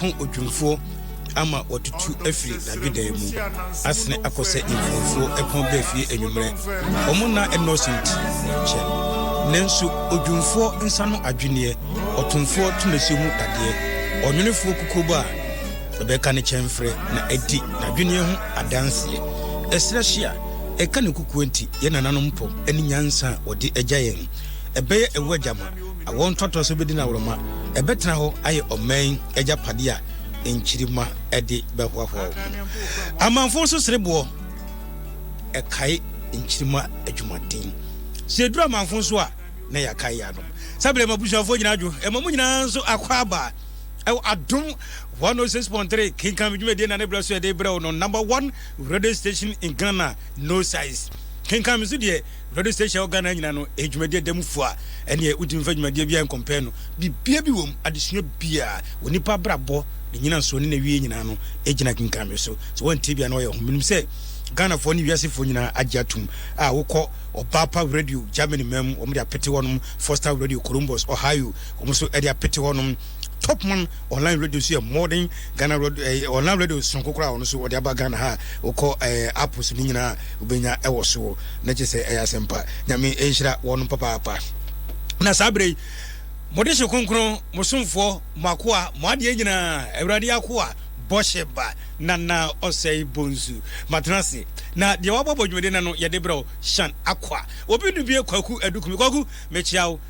epon odwumfo ama watutu afiri adweda mu asne akose infofo epon befie enwumre omuna innocent che nenso odwumfo nsano adwene otumfo tumesemu dade onwunefo kukuba obeka ne chemfre na edi na adwene hu adanse esrehia eka ne kukuenti ye nananom mpo eni nyansa odi agyayen ebeye ewajama awon toto so bedi na woroma ebetena ho aye omen agyapade a enchirima edi behwahwa amanfo so serebo ekai enchirima adwumaden se dura amanfo so a na yakai ya no sabele mabushafo nyina adwo emamu nyina nso akwaba adum 106.3 King Kamijuma de na nebra so de bra no number 1 radio station in Ghana no size King Kamizu de radio station Ghana nyina no ejumade demfo a ene udimfa jumade bia compare no bibia bi wom adesua bia onipa brabo de nyina so ne na wie nyina no ejina King Kamizu so won tibia no ye hominim se Ghana for ni wiase fo nyina agiatum a wokọ Obapa radio Germany mem omo dia pete wonum Foster radio Columbus Ohio omo so e dia pete wonum Topman online radio see modern Ghana radio online radio sonkokora ono so ode aba Ghana ha wokọ apps ni nyina obenya ewo so na chese asempa nyame enhira wonu papa na sabre modeshe konkron mosomfo makoa moade nyina ewrade akoa bosheba nana osei bonzu matnasi na de wababo dwumede na no yede bro shan akwa obi du bie kwaku edukumi kwaku mechiawo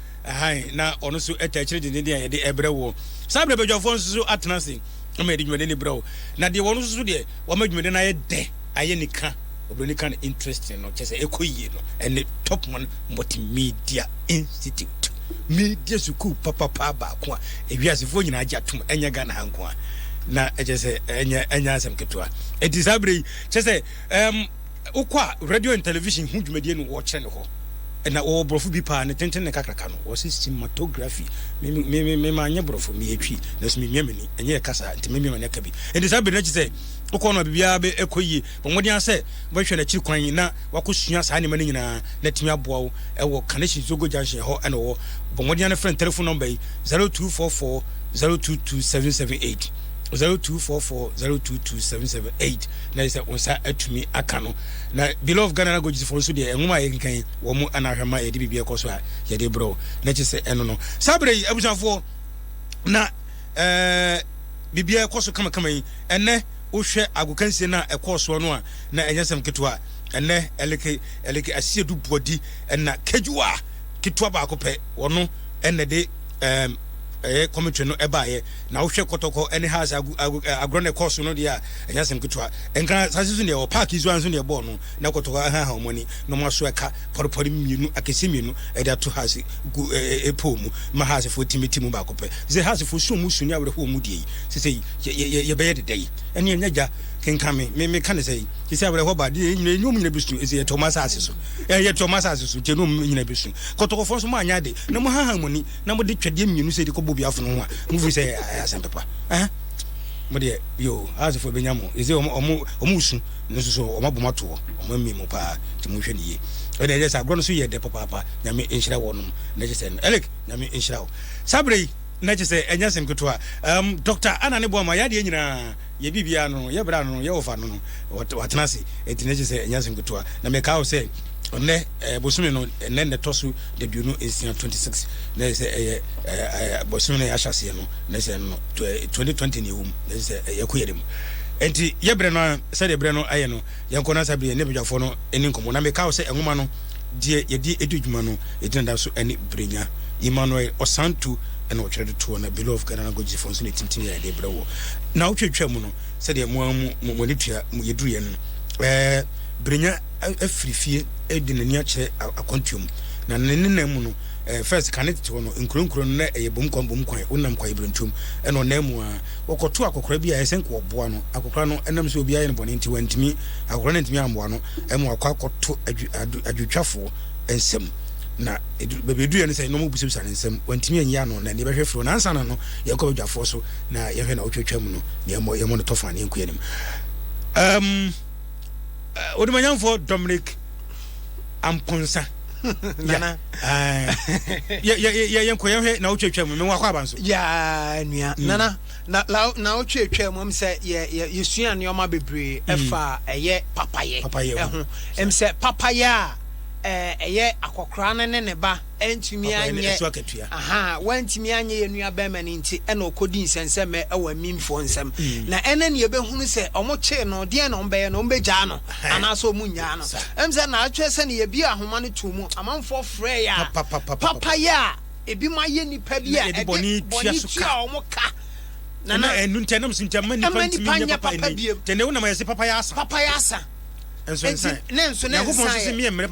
na ono so etachire de de yede ebrewo sabre bedwafo nso atnasi o me de dwumede ni bro na de wono so de wo ma dwumede na ye de aye nika obro kan interesting no chese ekoyie no and top man multimedia institute media school papa ba ko ewiase fo nyina agiatum enya Ghana hanko na ejese enya asem ketwa etisabre chese ukwa radio and television hu dwumede no wo kire ne ho na o brofu bi pa ne tenten ne kakraka no o cinematography me manya brofu mi etwi na so mi nyamani enye kasa ntime mi manya kabi etisabre na chese ukọ no bibia be ekoyi bomodi ase bohwe na chirkwan na wakosua saa ne mane nyina na timi aboawo ewo connection zogo junction ho ene wo bomodi na friend telephone number 0244 022778 0244022778 na isa onsa atumi aka no na beloved Ghana go jisi for so de enwuma ye kan wo mu anahwema ye de bibia koso a ye de bro na chese eno no sabre abusanfo na bibia koso kama yi ene ohwe agokansie na ekoso no a na enyasem ketwa ene eleke asiedu bodi na kejuwa ketwa ba akopɛ wono ene de commentary no ebaye na wohwe kotoko ene has agrone course no dia enyasem ketwa enka sasisu ne o park izu anso ne bo no na kotoko ha omoni no maso eka porpori mienu akesi mienu e da to has epomu ma has fo timitimu ba kopɛ ze has fo so mu suni awre ho mu die sese ye beye de dai ene enyaja kenkame me kan sei sese awre ho ba de nyum nyina bisu ese ye Thomas aseso ye Thomas aseso genum nyina bisu kotoko fo so ma anya de na mo ha moni na mo de twede mienu se de ko bi afono ho a mu say asempepa mo de yo azefo benyamo eze omusu nso omabomato omamimo pa timuhwe niye e de just agro no so ye de papa nyame enhira wonum na je say elek nyame enhira wo sabre na je say enyasem keto Dr. Anane Boama ya de nyina ye bibia no ye bra no ye ofa no watenase etine je say enyasem keto na me ka wo say onne bosumi no enne ne tosu de duno esia 26 na se bosumi na yashase no na se no 2020 ne wum na se yakuyedem enti yebre no se de bre no aye no yankona sabe ne bedwafo no eni nkomo na me ka wo se enwoma no die yedi edudwuma no etinda so eni brenya Emmanuel Osantu ena otwere to na beloved Ghana go jifon so ne tintin ya de bre wo na otwetwa mu no se de mo litua yedu ye no brenya afrifie edinani a kire akontuum na nenena mu no first connect to no nkronkron na eyebom kwan wonam kwa ibrentum eno namu a wokoto akokora bia yesenko oboa no akokora no enam se obi aye no bone nti wantimi akokora ntimi amboa no emu akwakoto adwutwafo ensem na bebedu ye ne se no mo busibisa nsem wantimi anya no na ne behwe fro na ansa na no ye ko badwafo so na ye hwe na otwetwam no ne mo no tofa ne nkuyanim Odumanyamfo Dominic Amponsa nana ya nkoye na wotwetwa mu me wakwa abanso ya nua nana na wotwetwa mu se ye sua neoma bebre efa eye papaye eho emse papaya eye akokra ne ba entumi anye aha wantumi anye ye nua ba ma nti e na okodi nsenseme e wa mimfo nsem na ene ne yebehunu se omoche no de na ombe no ombegya no anaso omunya no emse na atwe se ne ye bi ahoma no tumu amanfo frɛ ya papaya ebi ma ye nipa bi a e boni tua omoka na enu ntenam sintam nipa ntimi nya papa ni tene wona ma yesi papaya asa enso ensan mi emre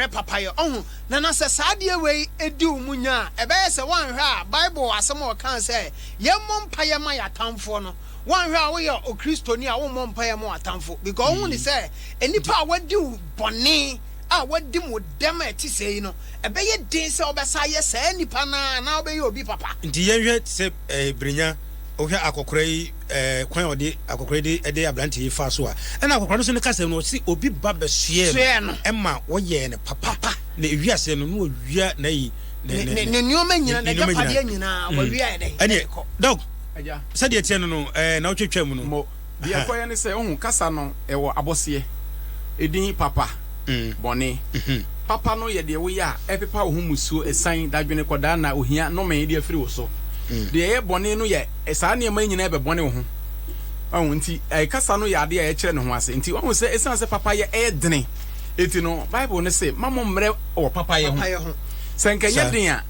papayo ohun na se saade we edi umunya ebe se wan hwe a bible asem o kan se yemmom paye ma yatamfo no wan hwe a wo ye o kristoni a wo mom paye ma yatamfo because ohun ni se enipa a wadi boni a wadi mo dem ati sei no ebe ye din se obesa ye se enipa na obe ye obi papa nti yenhwe se brinya ohwe akokora yi kwan ode akokora de ablante yi fa so a na akokora no so ne kasa no si obi ba besue no ema wo ye ne papa na ewiase no no wia na yi ne nyoma nyina na japade nyina wo wia de ene dog aja sade tie no na wo twetwa mu no mo bia koye ne se ohun kasa no ewo abose edin papa bone papa no ye de wo ya epepa wo musuo esan dadwene koda na ohia no me de afiri wo so de ye bone no ye esa ne ma nyina ebe bone wo ho ahun nti kasa no ya de ye kire ne ho ase nti wo se esan se papa ye edene eti no bible ne se mamo mre wo papa ye ho se nkenya den a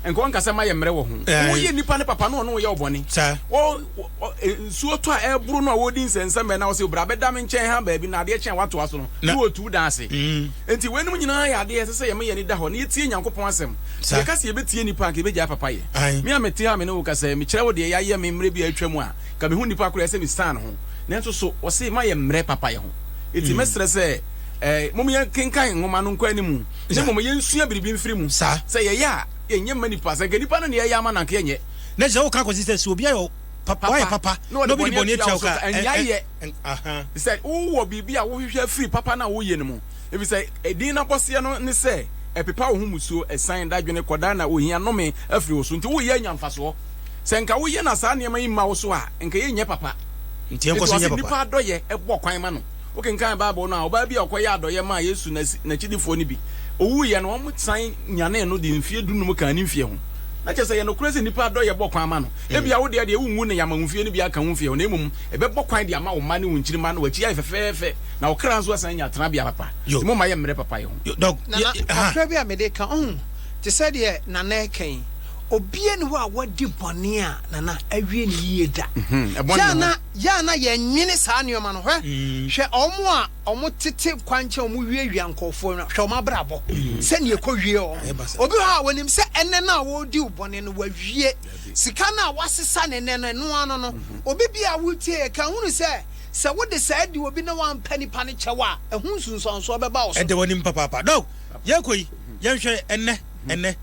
enko nkasa ma ye mre wo ho wo ye nipa ne papa no no ye obone wo nsuo to a eburu no wo di nsensem na wo se bra beda me nchen ha ba bi na de chen wato aso no wo tu da ase enti wenum nyina ya de se ye me ye ni da ho na etie nyankopon asem ye kase ye betie nipa ka beja papa ye me amete ha me no kasa me kire wo de ya ye me mre bi atwam a ka me hu nipa akura se me stan ho na nso so wo se ma ye mre papa ye ho enti mesre se mom ye kenkan ngoma no nkwa animu se mom ye nsua biribi mfiri mu se ye ya yenye mani pasa nipa no ne ya ma nanka yenye na je wo ka consistency obi ayo papa nobody boni etia ka enyaye say wo bibi a wo hwehwe free papa na wo ye ne mu if say edin na bose no ne say epepa wo humusuo esan dadwene koda na ohia no me afiri wo so nti wo ye anyamfaso se nka wo ye na sa ne ma yima wo so a nka ye nye papa nti enko so nye papa nipa adoye ebo kwan ma no oke nkan bible no a oba bi akoye adoye ma Yesu na chidifo ni bi owu ye no mo san nyane no di mfie dunum kan ni mfie ho na chese ye no kurese nipa adoye bo kwan ma no e bia wo de ewu ne yama mfie ni bia kan mfie ho na emum ebe bo kwan de ama wo ma ne wonchiri ma no wachi ya fefefe na wo kra nso asan nya tena bia papa mo ma ye mre papa ye ho dog akra bia me de kan te said ye na na kan obie ne ho a wadi bone a nana awie ne yie da yana ye nwene saa ne oma no hwe omo a omo tete kwanche omo wie wiankofo no hwe omo brabo se ne ekowie o obi ho a wonim se enne na wodi bone no wawie sika na wasesa ne ne no ano no obi bia wutie ka hunu se wo de sa di obi na wan pani pane chewa ehun sunsunso beba wo so ede wonim papa dog yakoi yenhwe enne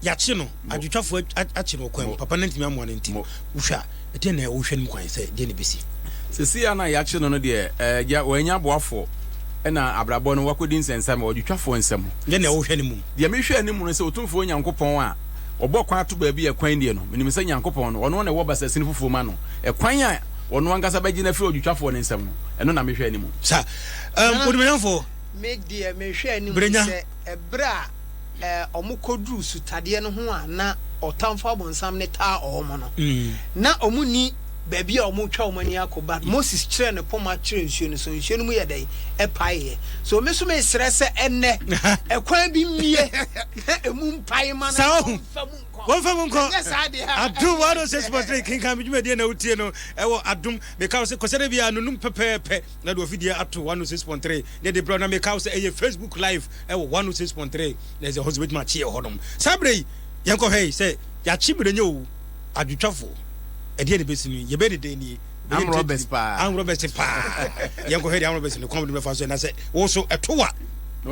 yachi no adwutwafo achi no kwan papa nantimi amwa nti wohwa ete na wohwa nim kwan se de ne besi sesi ana yachi no de ya wanya boafo na abrabo no wakodi nsensam odwutwafo nsem de na wohwa nim de me hwa nim no se otumfo nyankopon a obọ kwan to ba bi e kwan die no menim se nyankopon no ono na wo basasini fufu ma no e kwan a ono angasa ba gina fi odwutwafo ne nsem no eno na me hwa nim sa odumanyafo me de me hwa nim se ebra omukodru sutade no ho a na otamfo abonsam ne taa omo no na omuni baabi a omutwa omani akoba Moses kire ne poma kire nsuo ne so nsuo no mu yedai epae so me so me sere se enne ekwan bi mie emu mpae ma na won fa mun ko adum wado se sponsor kin kan bi de na utie no ewo adum me ka se kosere bia no num pepepe na do ofidie ato 106.3 ne de bro na me ka se eye Facebook live ewo 106.3 na ze hosbit ma chie hodom sabre yanko hey se ya chibire nyo adwutwafo ede de besinu ye be de ni am Roberts pa yanko hey am Roberts no come be fa so na se wo so etowa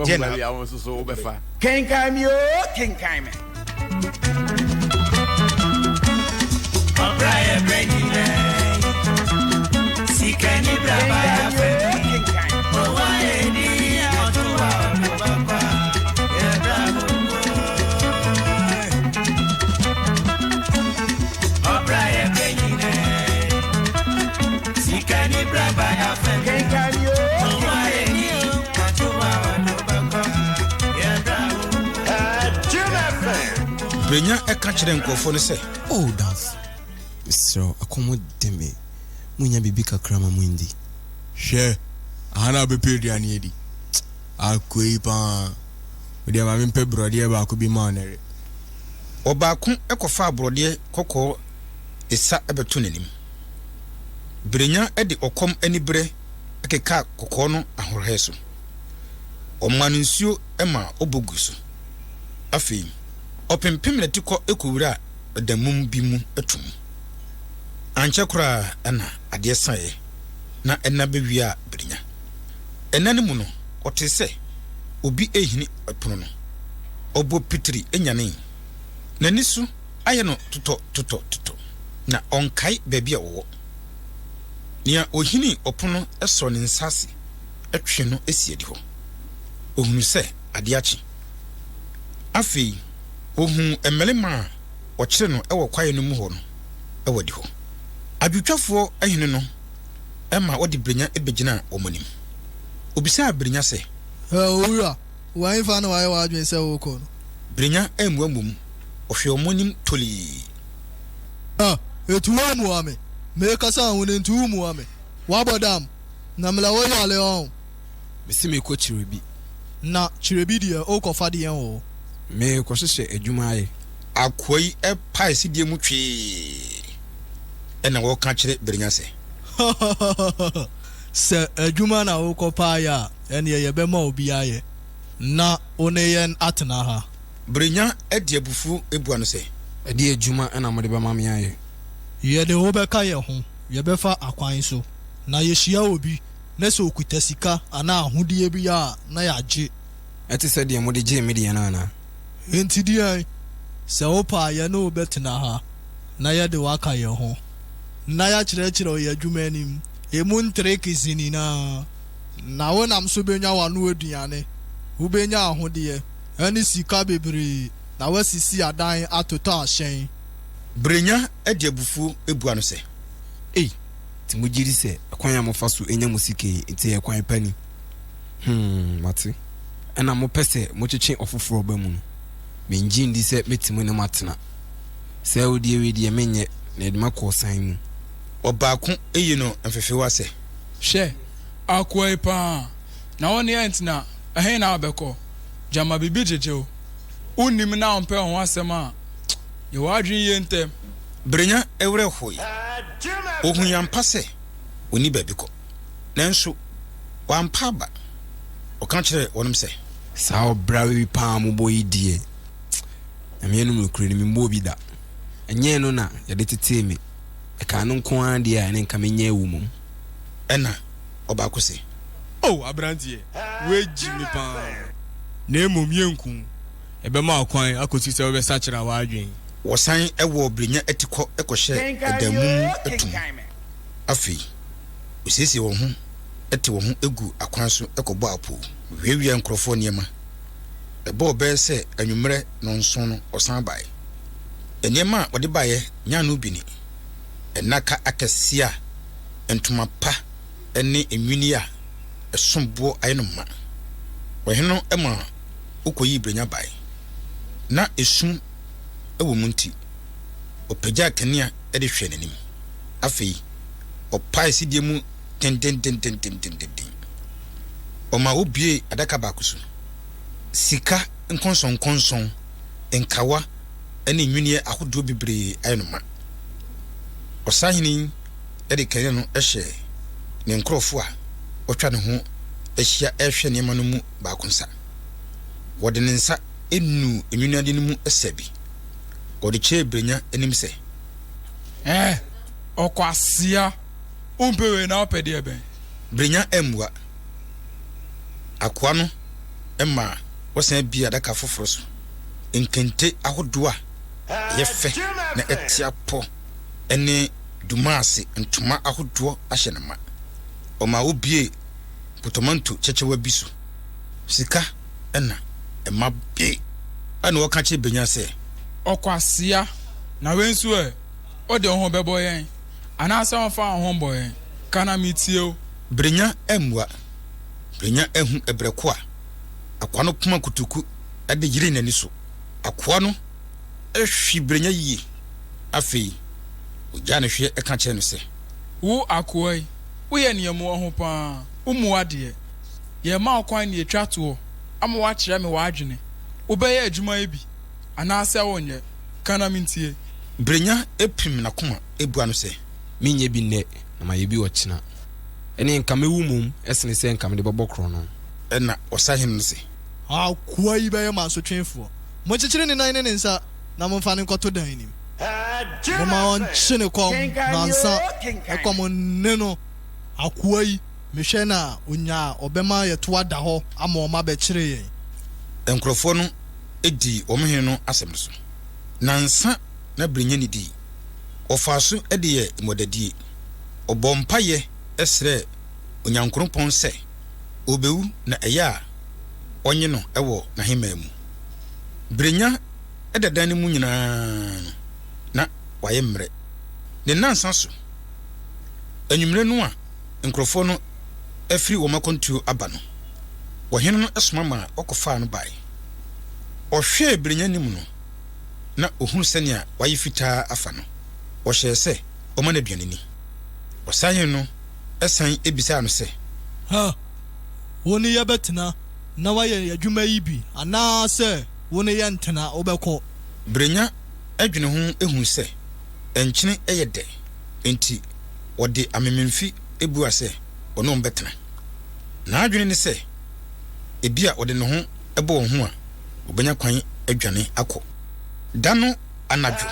je na ya wo so obefa kenkai mi o kenkai me Obraye bregine Sikani braba ya fe Owa edi otuwa papa Ebra Brenya eka kyerɛ nkɔfo no sɛ oh dance Mr. Accommodate me munya bibi kakra ma mundi hwɛ ahana bepe aduane edi akoi pa odi ama mpe brɔdeɛ ba ko bi ma onere ɔbaako ɛkɔfa brɔdeɛ kɔkɔɔ esa ɛbɛto n'anim Brenya ɛde ɔkɔm anibere ɛkeka kɔkɔɔ no ahorɔhɛ so ɔma no nsuo ɛma ɔbogu so afei ɔpempem na tikɔ ekowura damum bi mu atum ankyɛ koraa ɛna adeɛ sae na ɛna bewia Brenya ɛna ne mu no ɔte sɛ obi ehini ɛpono no ɔbɔ pitiri enyane n'ani so ayɛ no totɔ na ɔnkae baabi a wɔwɔ nea ohini ɔpono ɛsɔ ne nsase ɛtwe no esi adi hɔ ohunu sɛ adeɛ akye afei ohun emelema ɔkyere no ɛwɔ kwae no mu hɔ no ɛwɔ di hɔ adwutwafoɔ ahene no ɛma ɔde Brenya ebegyina ɔmonim obisa Brenya sɛ owura why fa na why wadwen sɛ wokɔ no Brenya emuamum ɔhwɛ ɔmonim toli etuwa muame me kasa ahun ntu muame wabodam na mla wo yale on mesi me ko chirebi na chirebi de okofa de en me ko hyehyɛ adwuma aye akoi ɛpae sidie mu twi ɛna wɔka kyerɛ Brenya sɛ sɛ adwuma na okopa ya ɛne ye bɛma obi aye na oneyen atena ha Brenya ɛde abufu ebua no sɛ ɛde adwuma ɛna mode bɛma me aye ye de wo bɛka ye ho ye bɛfa akwan so na ye hyia obi na sɛ okuta sika ana ahodie bi ya na ya gye ɛte sɛ deɛ mode gye me deɛ na ana enti diai sɛ wo pa ye no bɛtena ha na ye de waka ye ho na ya kyerɛkyerɛ ye adwuma anim emu ntre kizini na wonam so benya wano aduane wo benya ahode ani sika bebre na wasisi adan atotɔ ahyɛn Brenya ɛde abufu ebua no sɛ ti mo giri sɛ kwan ya mo fa so enya mo sike enti e kwan pani mate ɛna mo pɛsɛ mo kyekye ofoforo ba mu no me ngin di sɛ metimo ne matena sɛ odi ewe di menye na de makɔ san mu ɔbaako eyi no mfefewa sɛ hwɛ akoi pa na woni entina ɛhe na abɛkɔ jama bibi jejew unim na ompɛ ho asɛm a ye wadwen ye ntem Brenya ewre hoi ohun yampa sɛ oni baabi kɔ nanso wampa ba ɔka kyerɛ wɔnom sɛ saa brawe pa mo boy die na me no kure ni me mbo bi da enye no na ye de tete me e ka no nko an de a ne nka me nya ewu mum ɛna ɔbaako sɛ abrantie we ji me pa na emom yenku ebema akwan akosi sɛ we sa kyerɛ wa adwen wɔsan ɛwɔ Brenya etikɔ ɛkɔhyɛ ɛdamum etum afei osiesie wɔn ho ɛte wɔn ho egu akwan so ɛkɔbɔ apo wiewia nkrɔfoɔ nneɛma ɛbɔ ɔbɛɛ sɛ anwummerɛ no nson no ɔsan bae nneɛma a wɔde baeɛ nya no bi ni ɛnaka akɛse a ntoma pa ɛne enwini a ɛsomboɔ ayɛ no ma wɔhe no ɛma okɔyi Brenya bae na esum ɛwɔ mu nti ɔpagya kanea ɛde hwɛ n'anim afei ɔpae sidie mu ten ɔma obie adaka baako so sika nkɔnsɔn nkawa ɛne nwiniɛ ahodoɔ bebree ayɛ no ma ɔsahene ɛde kanea no ɛhyɛ ne nkrɔfo a ɔtwa ne ho ahyia ɛhwɛ nneɛma no mu baako nsa wɔde ne nsa enu enwiniade no mu ɛsɛ bi ɔde kyerɛ Brenya anim sɛ ɔkwasia umpewe na opede ebe Brenya emwa akwa no emma wosan bi adaka foforo so nkente ahodo a yefe na etiapo ene dumase ntoma ahodo ahye ne ma oma obie potomanto chechewa bi so sika ena ema bi ana woka che Brenya sɛ okwasia na wensu ode ho bebo yen ana asa fa ho bo yen kana mitie Brenya emwa Brenya ehu ebreko a akwa no poma kutuku ade yiri nani so akwa no ehwi Brenya yi afei ogya ne hwe eka kye no se wo akwa wo ye ne mo ho pa umu ade ye ma akwan ne etwa to ama wa kire me wa adwene obeye adwuma ebi anase wonye kana mintie Brenya epim na koma ebu ano se minye bi ne na ma ye bi wo kina ene nka mewu mum esene se nka me de bobokro no ena osahin no se akwa yi be ma so twenfo mo chichire ne nan ne nsa na mo fa ne nkoto dan nim mo ma on chine kom na nsa ekom ne no akwa yi mehwe na onya obema yeto ada ho ama o ma be kire yen enkrofo no edi omhe no asem so nansa na Brenya ni di ofaso ede ye modadie obompaye esre onyankronpon se obewu na eya onye no ewo na hema mu Brenya edadan mu nyina na waye mre ne nansa so anwumre no a enkrofo no afiri wo makontu aba no wohene no esoma ma okofa no bai ohwe Brenya nim no na ohun senia waye fita afa no wo hye se o ma na duaneni osayen no esan ebisa no se ha woni ya betena na waye adwuma yi bi ana se woni ya ntena obekọ Brenya adwene ho ehun se enkyene eyede enti wode amememfi ebu ase ono mbetena na adwene ne se ebia wode ne ho ebo wo ho a obenya kwan adwane akọ dano anadwo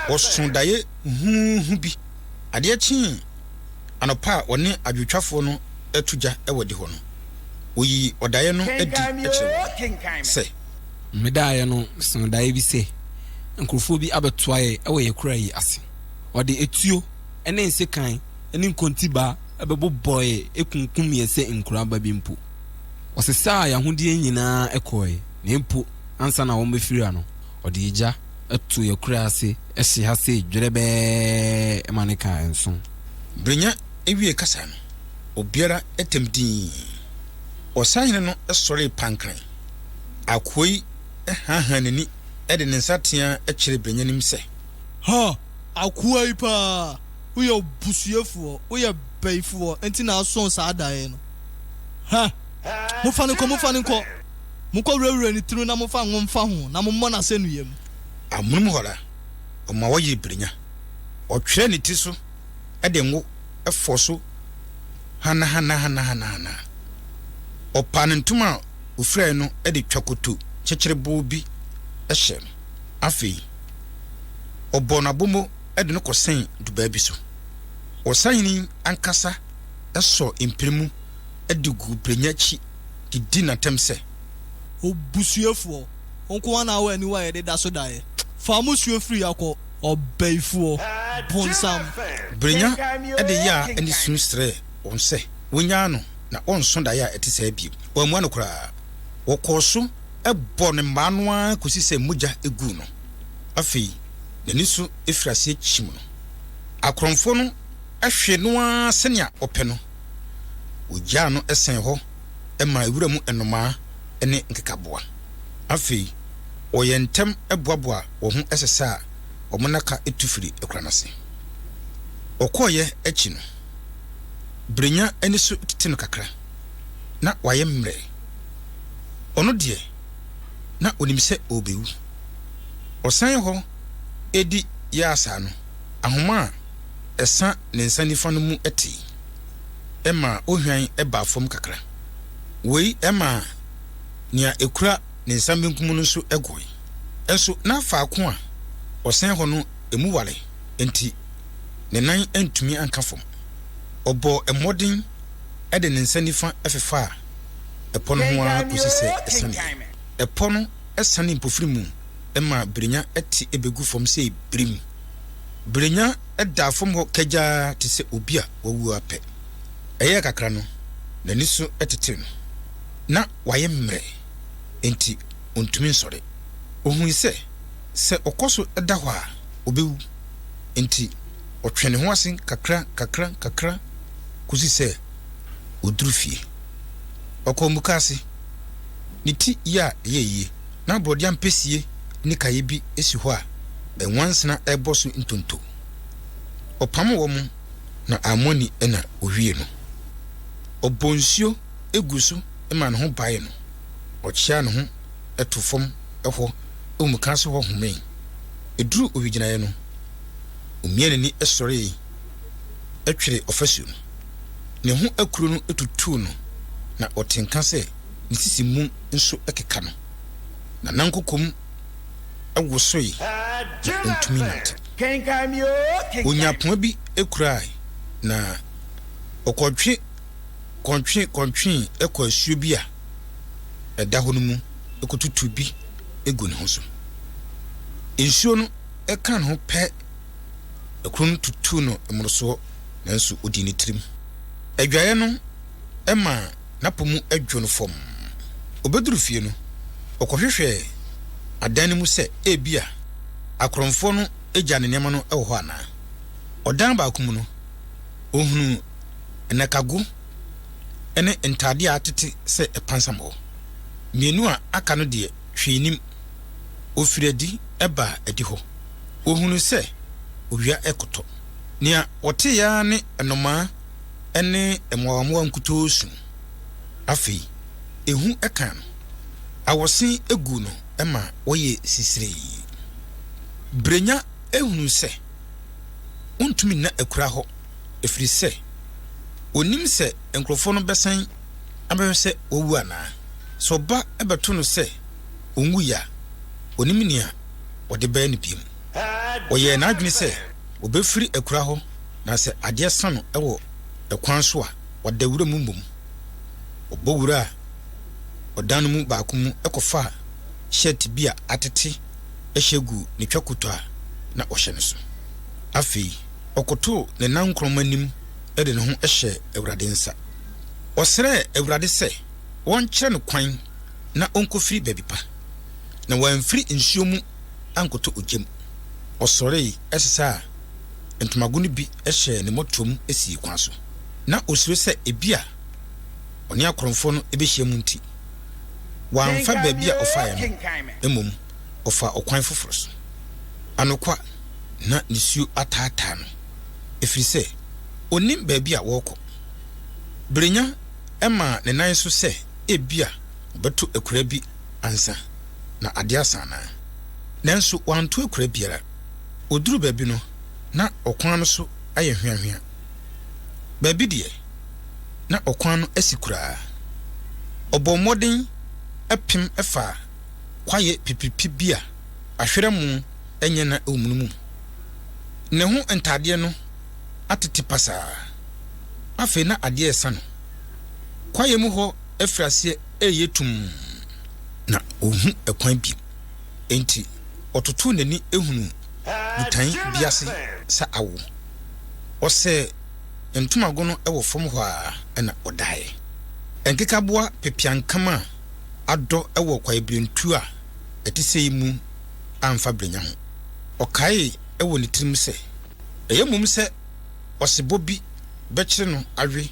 osundaye hu bi ade chi anopa woni adwotwafo no etuja ewode ho no oyi odaye no edi ekire se medaye no sundaye bi se nkurufo bi abetoaye ewe yekura yi ase ode etuo ene nsekan ene nkontiba ebebo boy ekunkum yese nkura ba bi mpo osesa ya hodie nyina ekoye ne mpo ansa na wo mefiri ano ode ija etu yekura ase ehye ha se dwerebe emaneka enso Brenya ewie kasa no obiara etemdin osahene no esore pankran akoi hahanani ede ne nsatea ekire Brenya nim se ha akwa yi pa uyo busuefo uyo beifo enti na aso sa dae no ha mo fa ne ko mo ko rewure ni tru na mo fa nwomfa ho na mo mo na se nuyem amunum hora o ma waye Brenya o twere ni ti so ede ngo efoso hana o panentuma ufre no ede twakoto kyekere bo bi ehye afei obonabomo ede no kosen duba bi so o sayini ankasa eso impremu ede gu Brenya chi di na temse obusuefo onko na wa ni wa ye da so dae famu suefri yakọ obeifo bonsam Brenya ede ya eni sunstre onse wonya no na onso da ya etisa bi o mu anokra wo koso ebo ne manoa kosi se muja egu no afei nani so efrase chim no akronfo no ahwe no a senia ope no ogya no esen ho ema ewura mu enoma ene nkekaboa afei oyentem eboaboa wo ho esesa omonaka etufiri ekranase okoye echi no Brenya eni so titino kakra na waye mre ono de na onimse obewu osan ho edi ya asa no ahoma esa ne nsanifa no mu eti ema ohwan eba fom kakra wei ema nia ekura ne nsambenkum no so egoi enso na faako a osan ho no emu wale enti ne nan entumi anka fom obo emodin ede ne nsanifa efefa epono ho a kosise esane epono esane mpofiri mu ema Brenya eti ebegu fom se brim Brenya eda fom ho kaja ti se obi a wawu ape eye kakra no nani so etete no na waye mre enti ontumi nsore ohun se okoso eda ho a obewu enti otwene ho asen kakra kusi se odrufie okomukase niti ya yeye na brodi ampesie ni kaye bi esi ho a enwansena eboso ntonto opam wo mu na amoni na owie no obonsio eguso ema ne ho bae no ochia ne ho etofom eho omukase ho home eduru owiginaye no omiene ni esore etwere ofasu no ne ho akuru no etutu no na otenka se ne sisi mu nso ekeka no na nankokom awosoi ntumi nat onyapon bi ekurai na okodwe kontwe ekọ asuo bi a eda ho no mu ekotutu bi egu ne ho so nsuo no eka ne ho pɛ ekron tutu no emroso nanso odi ne trim adwaye no ema napomu adwo no fom obeduru fie no okohwehwe adan mu se ebia akromfo no egya ne nema no ewo ho ana odan ba akumu no ohunu enakago ene entade atete se epansamo mienu a aka no de hwenim ofiredi eba edi ho ohunu se owia ekoto nia wote ya ne enoma ene emwawamwa nkutosu afi ehu eka no awosin egu no ema woye sisire brenya ehunu se untumi na ekura ho efiri se onim se enkrofo no besan abewe se owu ana so ba ebeto no se onwu ya onim nia wode ba ni biem oye na adwene se obefiri ekura ho na se ade sano ewo ekwan so a wada wura mumbum obowura odanu mu ba akumu ekofa shirt bia atete ehegu ne twakuto a na ohye ne so afi okoto ne nankromanim ede ne ho ehye ewrade nsa osere ewrade se won kire ne kwan na onkofiri babipa na wanfiri nsuo mu ankoto ogem osore esesa entomago bi ehye ne motom esi kwan so na osire se ebia oni akromfo no ebehye mu nti wanfa babia ofa ya no emom ofa okwan foforo so anokwa na nisuo atata no efiri se onim babia woko brenya ema ne nan so se ebia beto ekura bi ansa na ade asana nanso wanto ekura biara oduru babi no na okwan no so aye hwiahwia babi de na okwan no asikura obomoden epim efa kwaye pipipi bia ahwere mu enye na omunum ne ho entade no atete pasa afi na ade esa no kwaye mu ho efrase eyetum na ohu ekwan bi enti ototo nani ehunu butan biase sa awo ose entumago no ewo fom ho a na odae enkekaboa pepiankama ado ewo kwaye brentu a etise mu amfa brenya ho okae ewo ne tirim se eyemum se osebo bi bekire no awe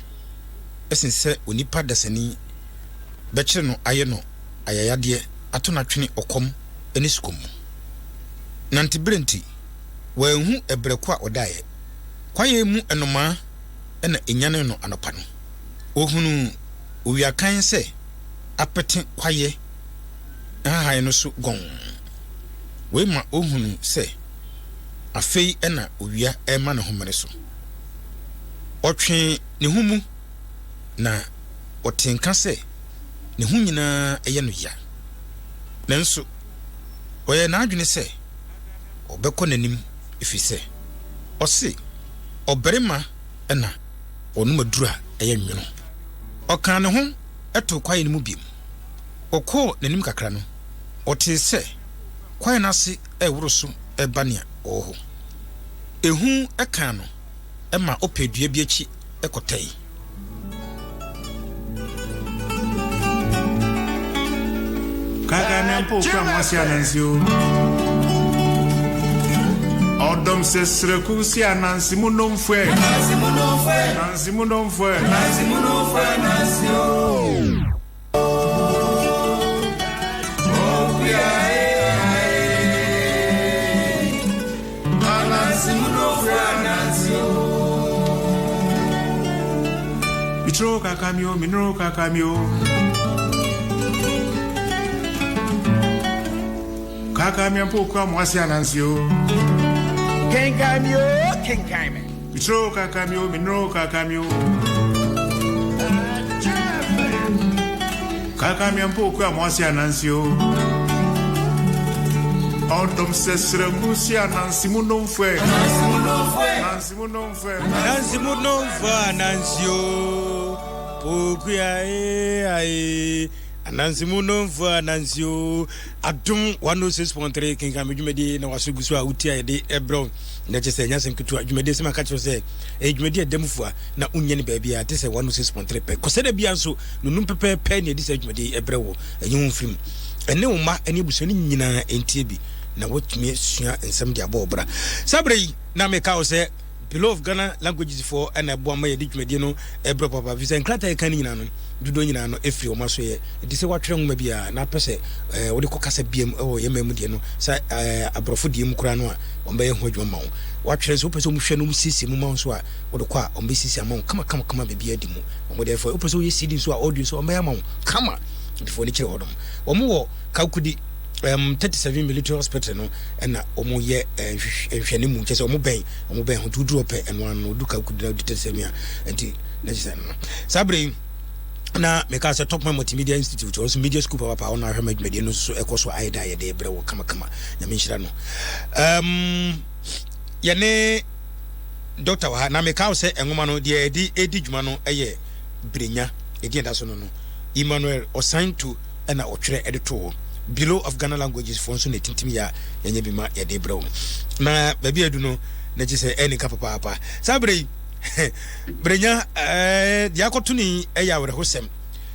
esense onipa dasani bekire no aye no ayayade ato na twene okom eni sukom nanti brenti wanhu ebreko a odae kwaye mu enoma ena enyane no anopa no ohunu owiakan se apete kwaye aha no so gon we ma ohunu se afei ena owia ema ne homere so otwe ne humu na otenka se ne hu nyina eye no ya nanso oye na adwene se obekọ nanim efise ose oberema ena onumadura eye nweno okan ne ho eto kwaye ne mu biem okọ nanim kakra no ote se kwaye nase eworo so ebania oho ehu ekan no ema opedua bi achi ekotai kaka na mpo kwa mwasi ananzio Odom se srekusi anansi munomfwe. Nansi munomfwe. Nansi Mitro kakamio, minro kakamio. Kakamio pokwa mwasi anansio. Kinkaimio. Mitro kakamio, minro kakamio. Kakamio pokwa mwasi anansio. Odom se srekusi anansi munomfwe. Nansi munomfwe Anansio Pokuya ai Anansi munomfwe Anansio Adum 106.3 Kinka Mejumedi na wasugusu a utia yede ebro na chese nyasem kitu adwumede sema ka chose edwumede adamfua na unyane baabi a tese 106.3 pe kosede bia nso nunum pepe na edise adwumede ebrewo enyum film ene uma ene busoni nyina entie bi na wotumi sua ensem dia bobra sabre na meka o se below of Ghana languages for and a bomb my didn't no ebro papa visa and clatter can in ano do you know if you must say this is what wrong maybe na pese what the cocasa BM or yemudi no say abrofudim cranoa on by hojo mount what trans open so mushano sisi mumon so or the qua on basis among come baby edimu or therefore open so you see this audio so on by amount come on before the children or more kaukudi 37 military hospital no and omo ye hwene mu chese omo ben ho dudu ope and one no duka kudura ditesemia enti na chese no sabre na meka se top multimedia institute also media school papa ona ahwe media no so ekoso aida ye de brewo kama na menhira no ye ne doctor wa na meka se enwoma no de edi djuma no eye brenya edi nda so no Emmanuel Osantu na otwere edito below of Ghana languages for so netintim ya yenye bima ya de bro na baby adu no na gise eni ka papa sabre brenya dia kotuni eya werehosem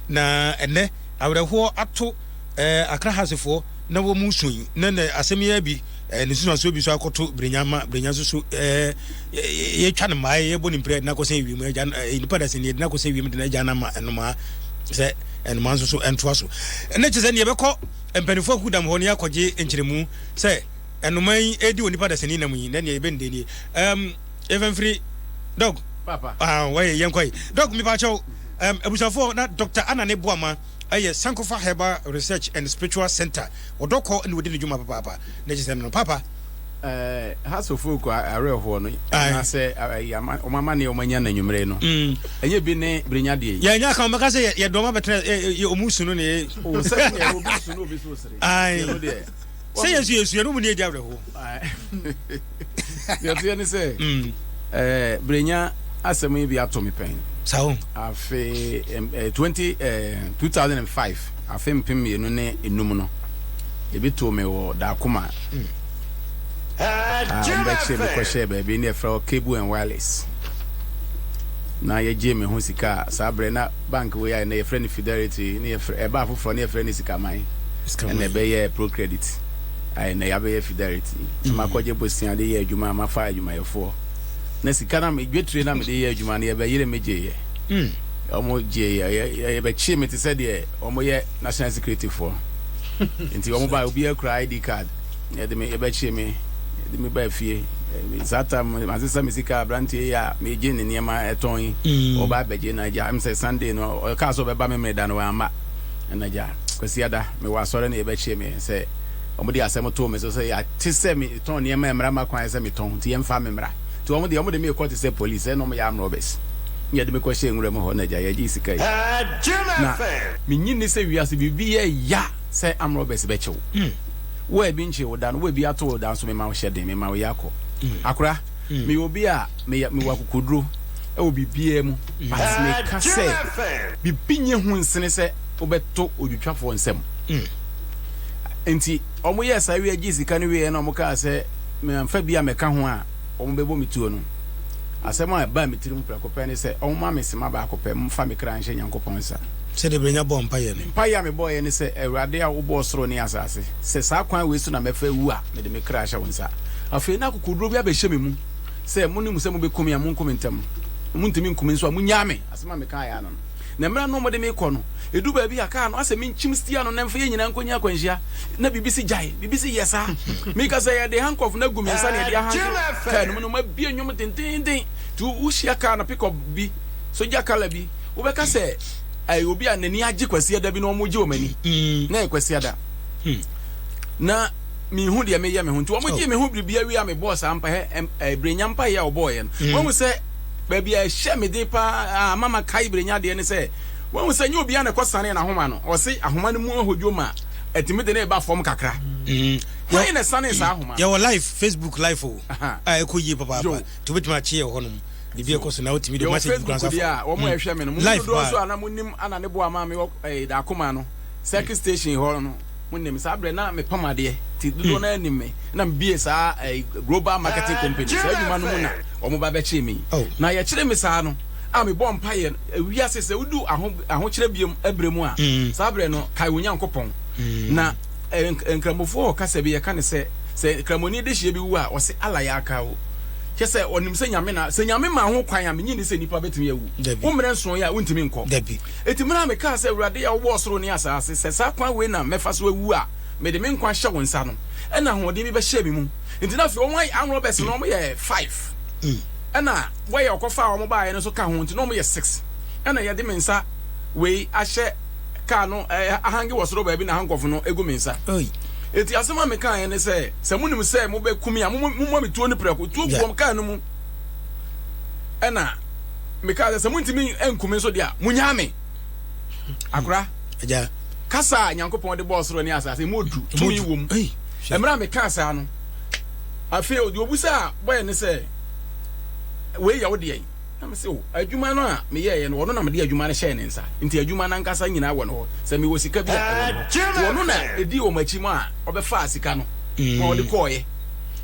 na ene awereho ato Accra hasefo na wo musun na asem ya bi ne sunu so bi so akoto brenya so ye twa ne mai ye boni mpre na ko sen wi mu ja ni pada sen na ko sen wi mu de na ja na ma enoma se enoma so entwa so na chese ne yebekọ empanifo kudam ho ne akọje enkyeremu se enoma yi edi oni pada sen na mu yi na ne yebe ndeni even free dog papa why yankoi dog mi pa chaw abusafo na Dr. Anane Boama aye Sankofa Herbal Research and Spiritual Center odoko ni wodi djuma papa na chese no papa hasofo ko areho no na se o mama ne o manya na nwumre no enye bi ne brenya de ya nya ka maka se ye doma betre o musu no ne o se ne o musu no bi so sere ai se yesu no mu ne dia areho ya tu ne se brenya asem bi ato me pen sawo afi 2005 afi mpem ye no ne enum no e bi to me wo da kuma Mbekse me kwashe baby ne fra cable and wireless na ye je me ho sika sabre na bank we ya na ye friend Fidelity ne ye e ba foforo ne ye friend sika man na be ye Pro Credit ai na ya be ye Fidelity ma kwaje bosia de ye adwuma ma fa adwuma ye fo na sika na me dwetre na me de ye adwuma ne ye be yire meje ye omo je ye be chi me te said ye omo ye national security for nti omo ba obi e kra ID card ye de me ye be chi me de me ba fie zata mazisa misika branti ya meje ne niema eton o ba beje na ja am say Sunday no ka so be ba me meda no ama na ja kwasi ada me wa sore na e ba chie me say omudi asem to me so say ya tise me ton niema emra ma kwan say me ton ti emfa me mra ti omudi me ko ti say police no me ya am robbers ya de me ko hye nwura mo ho na ja ya ji sika na me nyini say wi ase bibi ya say am robbers be chew we bi nche wo dan we bi ato wo dan so me ma wo hyede me ma wo yakọ akura me obi a me wakokodro e wo bibia mu as me ka se bibinye hu nsene se obeto odwutwafo nsem enti omo yes awi agi sika ne we na omo ka se me amfa bia me ka ho a omo bebo mituo no asema ba mitirim prakopɛ ne se omo ma me sema ba akopɛ mfa me kra nhye nyankopɔn sa se de brenya bɔ mpa ye ne mpa ya me bɔ ye ne se awurade a wo bɔ soro ne asase se sa kwan we so na mefa wu a me de me kra hye wonsa afi na kokodro bi abehye me mu se mo ni mu se mo be komi am nkomi ntam mo ntimi nkomi nso mo nyame asema me kan ya no na mra no mo de me kɔ no edu ba bi aka no ase me nchim stia no na mfa ye nyina nkonya akwanhia na bibisi jai bibisi yesa me ka say de handcuff na gumi nsa na de ha ka no ma bi enwom tenten tu ushia ka na pick up bi so ja kala bi wo be ka say ai obi anani age kwase da bi no mo je o mani na e kwase da na mi hu de me ye me hu nti wo mo je me hu bibia wi a me boss ampa he brenya mpa ya oboye no wo mo say baby I share me depa mama kai brenya de ne say won say nyi obi an ekosane na homa no o say ahoma no mu ahodwo ma etimi de na e ba form kakra why na sane sa ahoma ya wo live Facebook live o ekoyi papa to betima chi e ho no bibi ekoso na otimi de message grand safa ya wo mo ehwe me no mu do so ana munim ana ne bo ama me da akoma no circuit station ho no munim sa bre na me pamade ti do na anim me na mbie sa global marketing company sa adwuma no mu na omo ba be che me na ya kire me sa no a me bom paye wi asese udu aho kire biem abremu a sa bre no kai wonyankopon na enkramofo kasa bi ye ka ne se kramoni de hie bi wu a o se ala ya aka o ke se onim se nyame na se nyame ma ho kwan a me nyini se nipa betimi awu umre nso ya untimi nko dabi etimra me ka se urade ya wo soro ni asase se sa kwan we na mefa so awu a me de me nkwa hye wo nsa no e na ho de mi be hye mi mu ntina fi won anro bes no mo ye 5 ena we okofa o mo ba ye no so ka ho ntino mo ye 6 ena ye de me nsa we ahye ka no ahange wo soro ba bi na hankofo no egu me nsa eti asema me kan ye ne se munim se mo be kumi a mo me tuo ni preko tuo bom kan no mu ena me ka se muntimi enkumi so dia munyame akura aja kasa nyankopon de boss ro ni asase modu tumi wom emra me kasa no afi odi obusa boy ne se we ya wodi na me se o adwuma no a me ye no wono na me de adwuma ne hye ne nsa nti adwuma na nkasa nyina wo no se me wo sika bi wono na edi wo machi mu a obefa sika no ma odi koye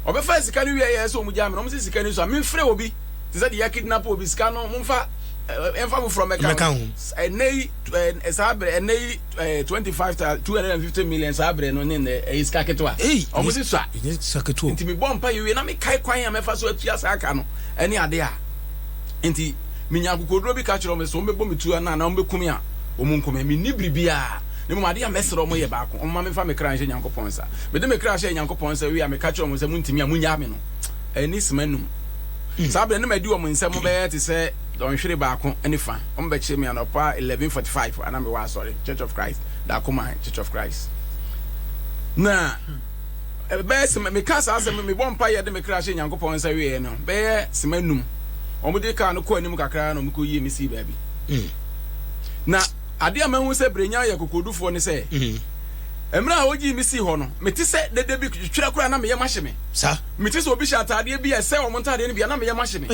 obefa sika no wie ye so mu jam no mo se sika ni so me frɛ obi ti se de ya kidnap obi sika no mo mfa enfa from Mecca nei sabre nei 250 million sabre no ne iska ketwa o mo se so iska ketwa nti me bompa yewe na me kai kwan ya mefa so atua sa aka no ene ade a nti minya kokodro bi ka kiro me so mbebo metua na mbekumi a o mu nkome mi ni bribia ne mo ade a mesero mo ye ba ko o ma me fa me kran hye nyankopon sa me de me kran hye nyankopon sa wi a me ka kiro mo se muntimi a munya me no eni semanum sabre ne madi o mo nsem be te se don hwere ba ko eni fa o mbe kire me anopa 11:45 ana me wa sorry Church of Christ da kuma Church of Christ na be se me ka sa se me bompa ye de me kran hye nyankopon sa wi no be semanum omude ka no ko anim kakra no mko yie misi baabi na ade amanhu se brenya ya kokodufo ne se emra oji misi ho no meti se dede bi twira kura na me ye mahye me sa meti se obi shatade bi ese o montade ne bi na me ye mahye me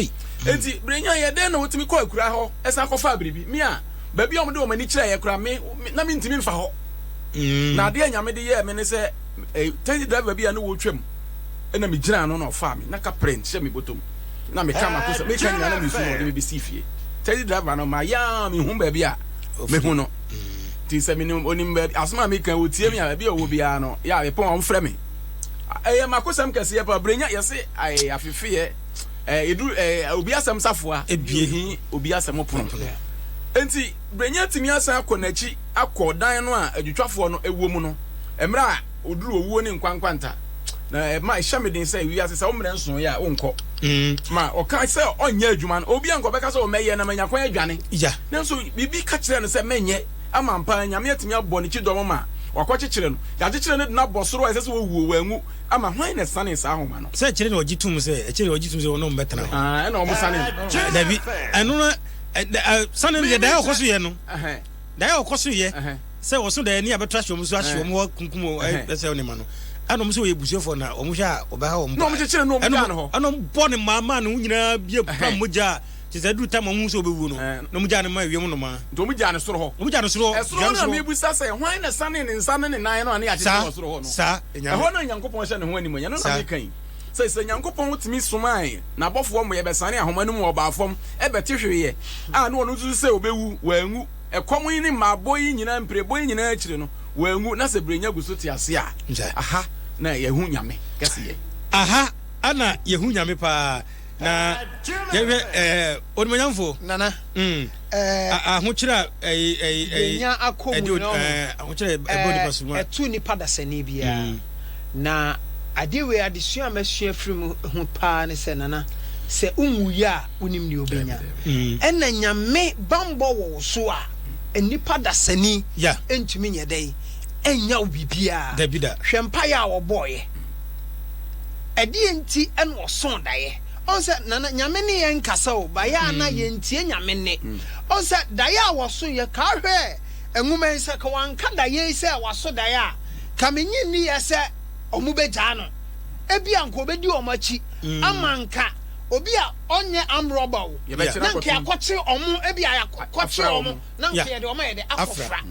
enti brenya ye de na otimi ko akura ho esa kofa biribi mi a baabi omde o mani kira ye kura me na me ntimi mfa ho na ade anyame de ye me ne se taxi driver bi a no wo twam na me gina no na fa me na ka print she me botom na me kama ko se me kan na me so no de be sifie taxi driver no ma ya me hu baabi a me hu no ti se me ni onim baabi asoma me kan otie me a baabi a wo bia no ya me pon frɛ me makosam kase pa brenya yese ai afefie edu obi asem safoa ebie obi asem pono enti brenya timi asa akonachi akodan no a adwutwafo no ewuo mu no emra oduru owuo ni nkwankwanta na ma hyamedin say wi ase sa omre nso ya wonko ma o ka say onye adwuma no obi anko beka say o meye na manya kwan adwane ja na so bibi ka kire no say menye ama mpa nyame atimi abɔ ne chidom ma wakɔkyekyere no yagyekere ne na bɔsoro a ɛsɛ wɔwuo wangu ama hwan na sane saa homa no sɛ kyere ne wɔgyetum sɛ ɛkyere wɔgyetum sɛ wɔno mbɛtena ɛna ɔmo sane dabi ɛno no sane no yɛ da ɔkɔ so yɛ no da ɔkɔ so yɛ sɛ wɔso da ni abɛtra hwɛ ɔmo so ahye ɔmo hɔ kunkum ɛsɛ ne ma no ana ɔmo sɛ wɔyɛ busuafo na ɔmo hwɛ a ɔbɛha ɔmo na ɔmo kyekyere no ɔmo gya no hɔ ana ɔmo bɔ ne maama no nyinaa bie pa mogya ti sɛ du tam ɔmo so obewu no na mo gya ne ma wiem no ma nto mo gya ne soro hɔ mo gya ne soro ɛsoro na me busa sɛ hwan na sane ne nsa ne nan no ane akyekye no soro hɔ no sa ɛhɔ na nyankopɔn hyɛ ne ho anim nya no na me kan sɛ nyankopɔn wotimi soman na bɔfoɔ mo yɛ bɛsane ahoma no mu ɔbaafɔm ɛbɛte hweyɛ a no ɔno nso sɛ obewu wangu ɛkɔm yi ne maabɔ yi nyinaa mprɛbɔ yi nyinaa akyire no wangu na sɛ brenya gu so te ase a aha na yɛhu nyame kɛseyɛ aha ana yehu nyame pa na yewe onimanyamfo nana ahokyere nya akomu no ahokyere ebodi pasu etu ni padasani bia na adewe adesua amasua firim hu pa ne se nana se unwuya unim ni obenya ena nyame bambo wo so a enipa dasani entumi nyedai enya obibia dabida hwempa ya wo boye edi enti en wo son daye onse nana nyame ne yen kasa o ba ya na yentie nyame ne onse daye a wo so ye ka hwe enwuma nse ka wanka daye se wo so daye a kamenyi ni ye se omubegya no ebi anko obedi omachi amanka obi a onye amroba wo na nke akwachi omo ebi akwachi omo na nke ye de omo ye de afofra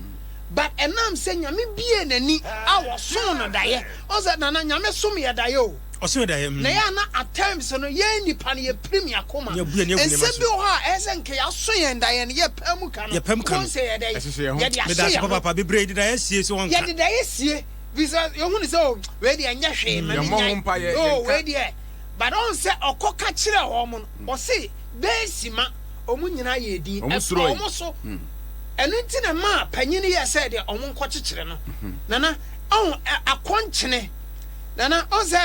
but enam se nyame bie nani awo so no daye onse nana nyame som ye daye o oso daye na ya na at times no ye nipa ne ye premier koma ense bi ho a ese nke ya so ye daye ne ye pam ka no onse ye daye ye de aso papa be braid daye sie so won ye de daye sie visa yo hu ni so we de anya hwe ma ni nya oh we de but on se okoka kire ho mo no o se besima omu nyina ye di omu so enu ti na ma panyini ye se de omu nko kikire no nana on akonchene nana o se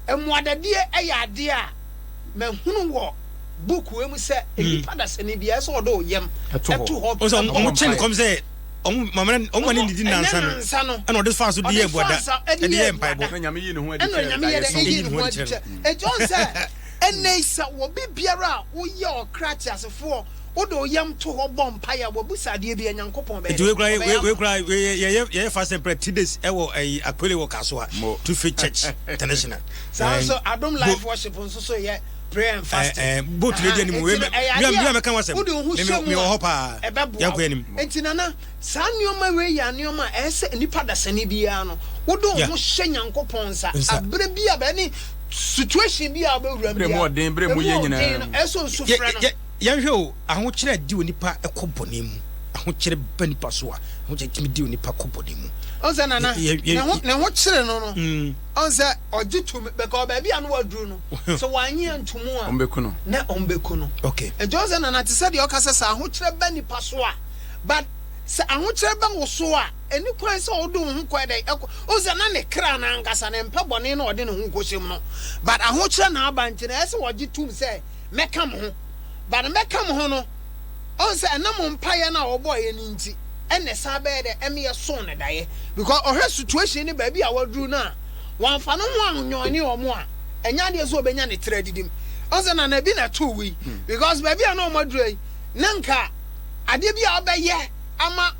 emuadadie ayade a mahunu wo book we mu se enipa da se ne bia se odo yem eto ho o so omu chen kom se omu mani didi nansa no ana ode fa so di e boda e di e mpai bo nyame yi ne ho adi yi ne ho adi e jon se eneisa wo bibiara wo ye okrati asefo odo yam to ho bom paya wo busade bi nyankopon be we kura ye fast and pray 2 days e wo akwele wo kaso a to faith church international so adom life worship so ye prayer and fasting both lady ani we me kan wasem me wo hopa yanko anim entinana sa nioma we ya nioma ese nipa dasani bia no wodo ho hye nyankopon sa abre bia ba ni situation bia ba wura bia bre mo ye nyina eso so fra no yanhwe o ahokyere di onipa ekobone mu ahokyere ba nipa so a ahokyere timi di onipa kobone mu onse nana na ho kyere no no onse ogitum be ka ba bia no waduru no so wanye ntumu a ombekuno na ombekuno okay e jonse nana te se de okasa sa ahokyere ba nipa so a but sa ahokyere ba wo so a eni kwan se odo hu kwa dai onse na ne kra na angasa na mpa bone na ode ne hu kohyem no but ahokyere na aba nkyere ese wogitum se mekam ho but mekam ho no onse enam mpaye na oboye ni nti ene sabe de eme so ne daye because ohwe situation ni ba bi a waduru na wanfa no ho anyoni omo a enya de so obenya ne tradidim onse na bi na to wi because ba bi a na omaduru yi nanka ade bi a obeye ama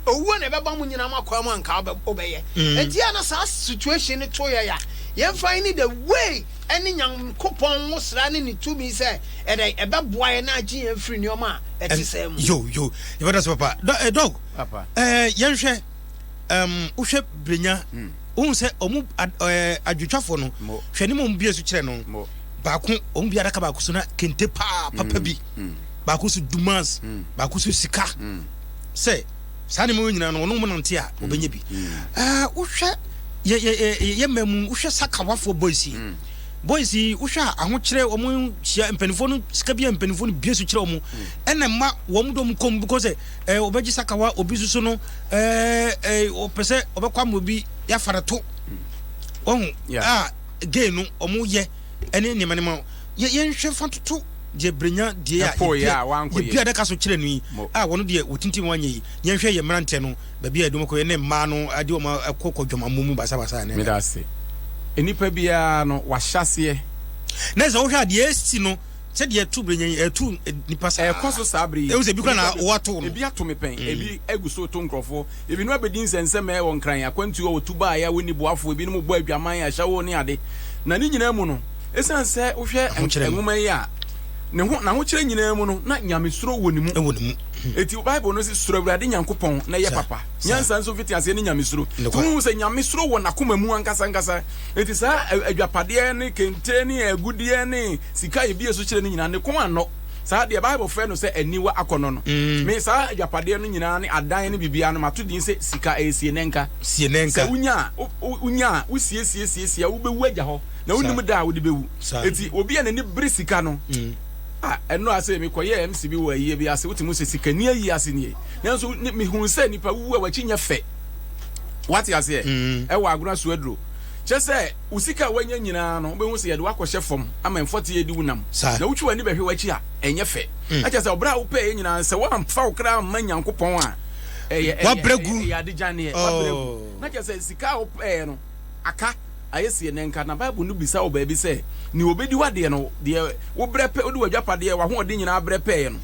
owu na beba mu nyina makwa mu anka obeye enti ana sa situation ni to ya ye find the way any nyankopon wo sra ne to me say ebeboa na agye free nioma etisem yo you better papa dog papa yenhwe uhwe brenya wo se omu adwetwafo no hwe ne mom bia su kire no baako omu bia daka baako so na kente pa papa bi baako so dumas baako so sika say sane mo nyina no no mo nante a obenya bi uhwe ye memu uhwe sakawafo boys uhwe ahokyere omu hia mpanifo no sika bia mpanifo no biesu kire omu ena ma wo mu dom kom because obeji sakawa obi susu no opese obekwa mo bi ya farato gay no omu ye ene ne manema ye nhwe fatoto je brenya die ya bia da kaso kire no yi wono de wotintim wanye yi ye nhwe ye mrante no ba bia edom ko ye ne ma no ade o ma kokodwoma mumu basa ne medase enipa bia no wahyase na ze wo hwa de esti no se de tu brenya etu nipa sa ekoso sabri e wo se bi kwa na wato no ebi atome pen ebi eguso to nkrofo ebi no abedin sensem e won kran akwantu o tuba ya woni boafo ebi no mo bo adwaman ya hya wo ni ade na ni nyina mu no esan se wo hwe enwuma yi a ne ho na ho kire nyina mu no na nyamesuro woni mu eti bible no se suro awurade nyankopon na ye papa nyansa nso fiti ase ne nyamesuro tu se nyamesuro wo nakoma mu ankasa eti sa adwapade ne kente ne agudie ne sika ye bi eso kire ne nyina ne kon ano saa de Bible friend no say aniwa akono no me saa ajapade no nyina ne adan ne bibia no mato din say sika esie nenka sie nenka say unya sie wo bewu agya ho na wonim da wo de bewu eti obi na ni bere sika no eno ase me koye MC bi wo ayi bi ase wotimu se sika ni ayi ase ni nanso me hu se nipa wu a wachi nya fe what you say e wa aguna so adro che se usika wanya nyina no be hu se ye de wakɔhye fom ama mfote ye di wunam na wuchu ani behwe wachi a enye fe a che se obra wo pe nyina se wa mfa wo kra ma nyankopɔn a wa bregu ya de jane wa bregu na che se sika wo pe no aka ayesi nenka na Bible no bisa wo ba bi se ni obedi wade no de wo brepe odi wadwapade wa ho odi nyina brepe no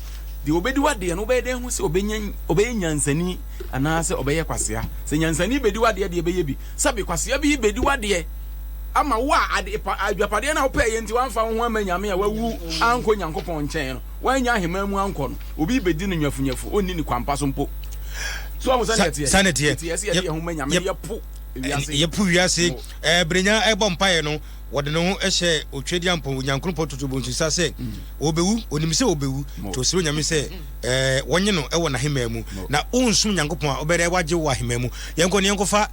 de obedi wade no be de hu se obenyansani ana se obeye kwasea se nyansani bedi wade de beye bi sabe kwasea bi bedi wade ama wa adwapade na wo pe ye nti wanfa ho amanyame a wawu anko nyankopɔn nkyɛn no wanya ahema mu anko no obi bedi no nyafunyafu onni ni kwampa so mpo so amu sanete ye ho manyame ye po yepu wiase brenya ebompaye no wode no ehye otwedi ampo nyankropɔ totobo nsusa se obewu onim se obewu to se onyame se wonye no ewo na hema mu na onsum nyankopɔn a obere waje wo ahema mu yenko ne yenkofa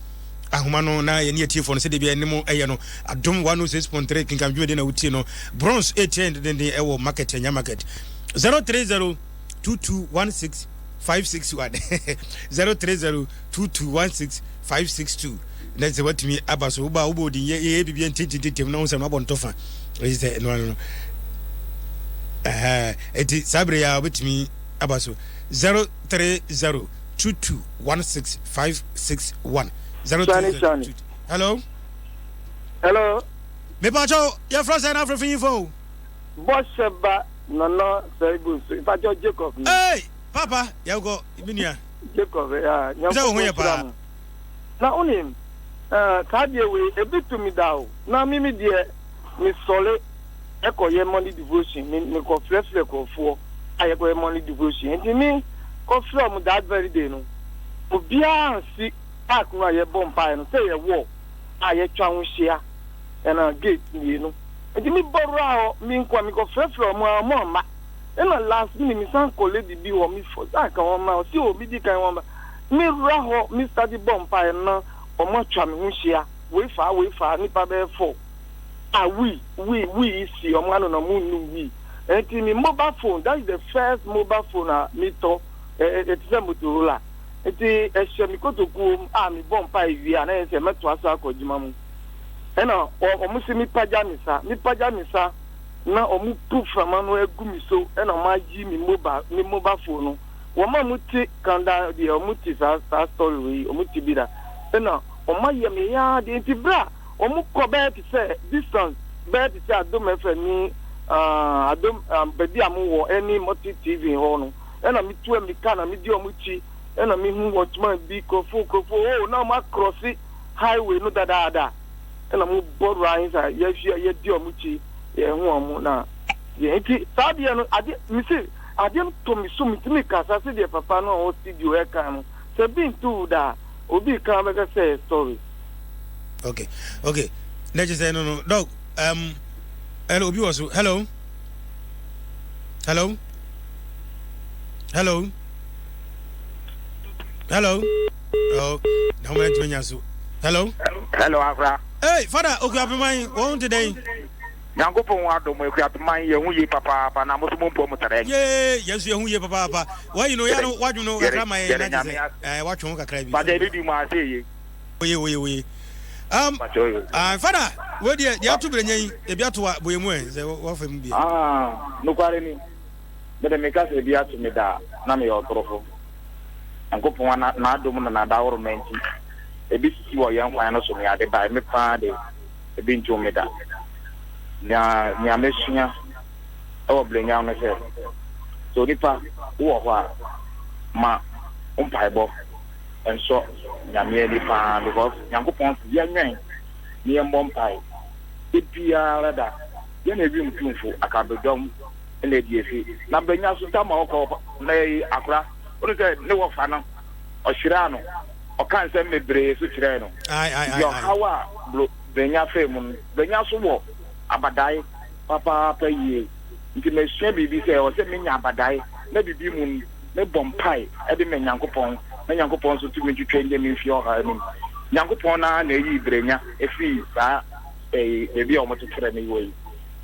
ahoma no na ye ne atiefo no se de bia nemu eye no adom 106.3 kinkam dwede na wutie no bronze 8 den ewo market nya market 030 2216 561 0302216 let's what me abaso uba ubodi ye bibia ntintintim na wonsam abontofa is no eti sabre ya obetimi abaso 0302216 561 hello me pacho your friend and everything info Bosheba no very good so if I just Jacob hey papa ya go ibinia Jacob ya nyamko na onim kadie we ebitumi dawo na mimi de mi sole ekoye morning devotion mi ko frefre ko fo ayekoye morning devotion enti mi ko from that very day no obia si akun aye bompa no say ye wo aye twa ho hia na gate ni no enti mi borra mi nko mi ko frefre mo ma ena last minute mi san ko lady bi wo mi for that kan wo ma si obi di kan wo ma mi raho mi study bompa na omo twa me ho hia we fa nipa be for we see omo anu na mu nu we enti mi mobile phone that is the first mobile phone me to it's a Motorola enti ehye mi kotoku mi bompa wi ana ese meto asa akojima mu ena omo si mi paja misa na omo pu frama no egu mi so ena ma ji mi mobile phone no wo ma muti kanda de omo ti sa story omo ti bi da ena oma yemi ya de tibra omu ko be ti say distance be ti say adom efe ni adom bedi amu wo any multi TV ho no ena mi tu mi kana mi di omu chi ena mi hu watchman bi ko fu na ma cross highway no dada ena mu board line sa ye di omu chi ye hu omu na ye ti sabi no ade mi say ade to mi so mi ti mi kasa se de papa no o studio e kan no se bin tu da obi kan make say story okay let's just say no dog hello obi was hello oh no man to nyaso hello Afra hey father okay up my one today Nyankopon wa do mo ekuat man ye hu ye papa na mo so mo mpo mutare yes ye hu ye papa why you know ya no wadwu no kakra my na watwu kakra bi ba de bi mo ase ye oye father we dey atu brenyan e bi atu boyemu e se wo fam bi no kware ni me de me ka se bi atu me da na me yo torofo Nyankopon na do mo na da woro menti e bi si wo yan kwan no so me ade ba me pa de e bi ntu me da nya mesua o blenya no se so nipa wo ho a ma umpaibo enso nya me ni pa because Nyankopon ya nwen ni mbompai epia rada ye na bi mtumfo akabedom na di efi na benya so tama okọ na akra o se ne wo fa no o hira no o kan se mebre so kire no yo hawa benya fe mun benya so wo abadai papa paye nti me hia bibi sɛ o sɛ menya abadae na bibi mu me bompai e de me nyankopɔn so tumi twetwe nde me fi ɔha anim nyankopɔn na eyi brenya efi saa ebi a ɔmotetere ne yi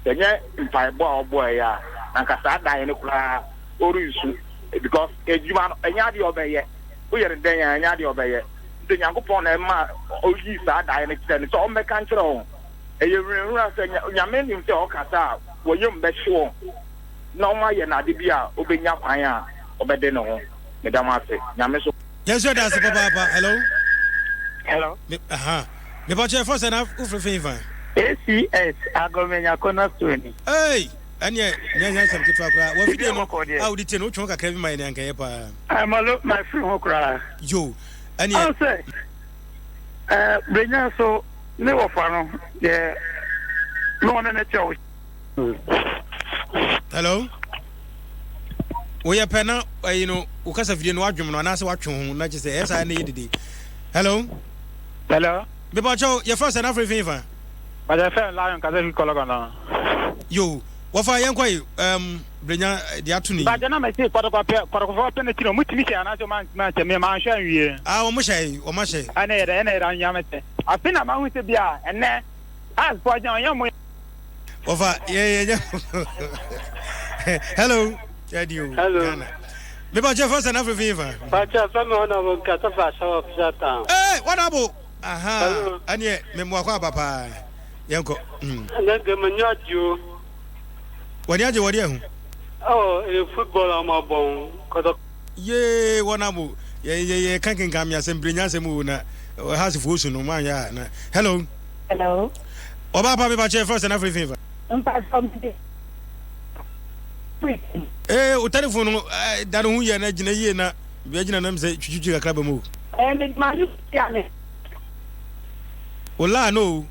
sɛnyɛ mpaebɔ a ɔbɔ ya anka saa dan ne kura orinsu because ejuma no enya de ɔbɛyɛ woyɛ den ya enya de ɔbɛyɛ nti nyankopɔn na ma oyi saa dan ne kyerɛ ne so ɔmmɛka nkyerɛ ho eye nwura sɛ nyame nim sɛ ɔkasa wɔyɛ mbɛhye na ɔma yɛ na ade bi a obenya kwan a ɔbɛde ne ho medam ase nyame so yes da se papa hello me pa che force na ufrefe fa ACS agomenya kona stone hey anya nyanya sam kitwa kra wa video no audite no twon kakra bi mai ne ankaye pa amalo my friend ho kra yo anya say brenya so ne wo fa no ye no na na chew hello we ya pena you know ukasa video no adwom no na se watwe ho na che se esa na yedede hello me pa cho ye first na african fa but I feel lion kaza hi kologa na yo wafa yankwa brenya dia tuni ba na me say kwadoko pe na tiro mutimi sha na so man che me man hwa wie o mo hye ana era nyamete afina ma hu se bia ene as po jan yan mo wafa ye hello radio hello me ba che first na african fa ba cha fa me ona mo ka ta fa shawa psata what about aha anie me mo akwa papa yanko na gamanyo ju wani aje hu football am bon kodo ye wana bu ye kankin kam ya sembrenya semu na house fusu no man ya na hello oba pa me ba che first na african o telephone da no hu ye na gina ye na bi gina na mse twitwitwi kakra ba mu me ma ju ya ne ola no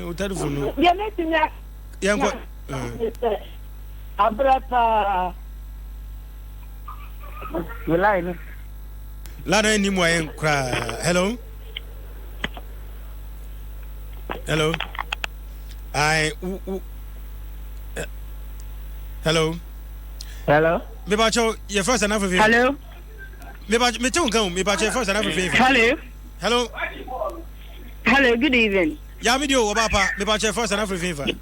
o telephone ya ne tinya yanko abrata line la ni mo en kra hello I hello me ba cho ye first and african hello me ba me tun kan me ba che first and african hello good evening ya me dio oba pa me ba che first and african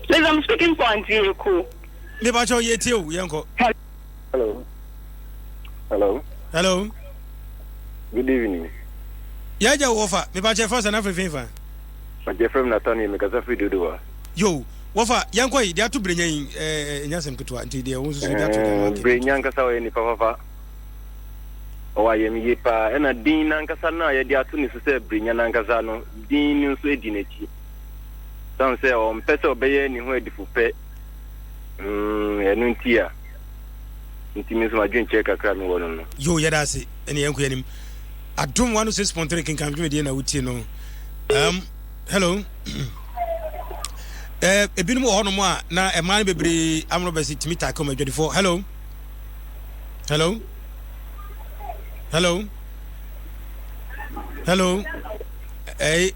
please I'm speaking point here cool me ba cho ye tie o yanko hello good evening ya ja wofa me ba che first and african fa ma je from Nathaniel me kaza fi dodowa yo wofa yanko yi dia to brenya nyasem ketwa nti dia wo so dia to brenya nkasa we ni papa o ayem yipa ena din nankasa na ye dia to ni so se brenya nankasa no din ni so edi nachi san se o mpese obeye ni ho edifu pe enu ntia ntimi so madwen che kakra mi wono no yo yeda se ene yanko yanim adom 106.3 kinkan dweme die na wutie no hello ebinum ho no mo a na e man bebre amro besi timita come 24 hello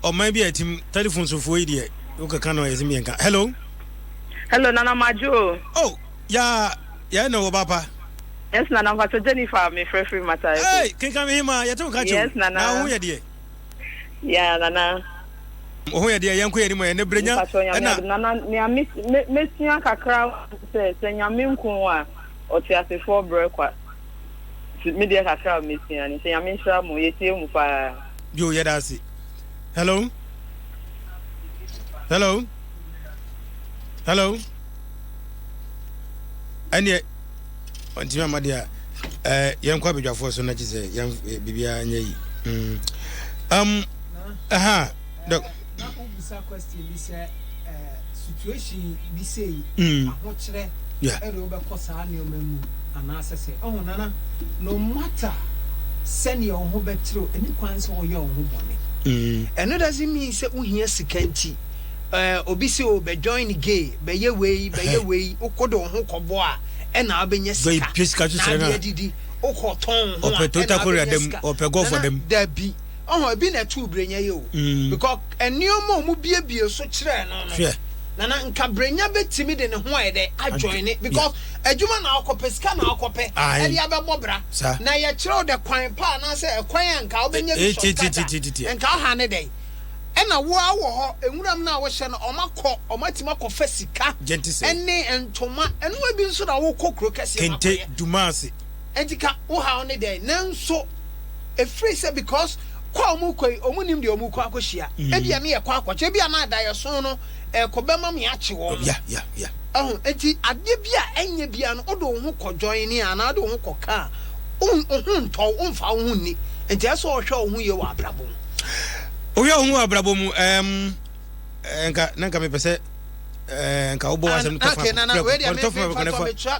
o man bi atim telephone so fo yi o ka kan o yesi enka hello nana majo oh ya no papa yes nana vato Jennifer me free matter hey kinka me hima ya to ka cho yes nana na hu ye de ya nana oho ye de yanko ye ni mo ye ne brenya nana me mesia kakra se nyame nko a o ti asefo brekwa media kakra mesia ni se nyame hra mo ye tie mu fa yo ye da si hello anie ontima madia yanko abedwafo so na chise yan bibia nya yi dok na obisa question bi say situation bi say ahokyere ere obekọ saa ne omamu anasese nana no matter send your ho betro any kwan so oye ho bone eno doesn't mean say uhia sikanti obi say obe join gay be ye wey okodo ho kobo a ena abenya sika na didi okoton ho opetota korea dem opego for dem dabi ebi na tu brenya ye o because enioma mu biebie so kire no na nka brenya betimi de ne ho ayede ajoin it because adwuma na akope ska na akope e ya bebo bra na ye kire de kwan pa na se ekwan nka obenya bi so nka ha ne dey ena wo awo ho enwuram na wo hye no omatima kɔ fa sika ene entoma eno bi nso na wo kokro kase kente dumase entika wo ha ne dey nanso e free say because kwa omunim de omukɔ akohia ebia me ye kwa akɔche ebia na da ye so no ekobema me ache wo ya enti ade bia enye bia no odo ho kɔjoin ni ana odo ho kɔka ntɔ umfa ho ni enti eso ohwe ho ye wa abrabo oya hu abrabo mu nka me pese nka obo asem na we dey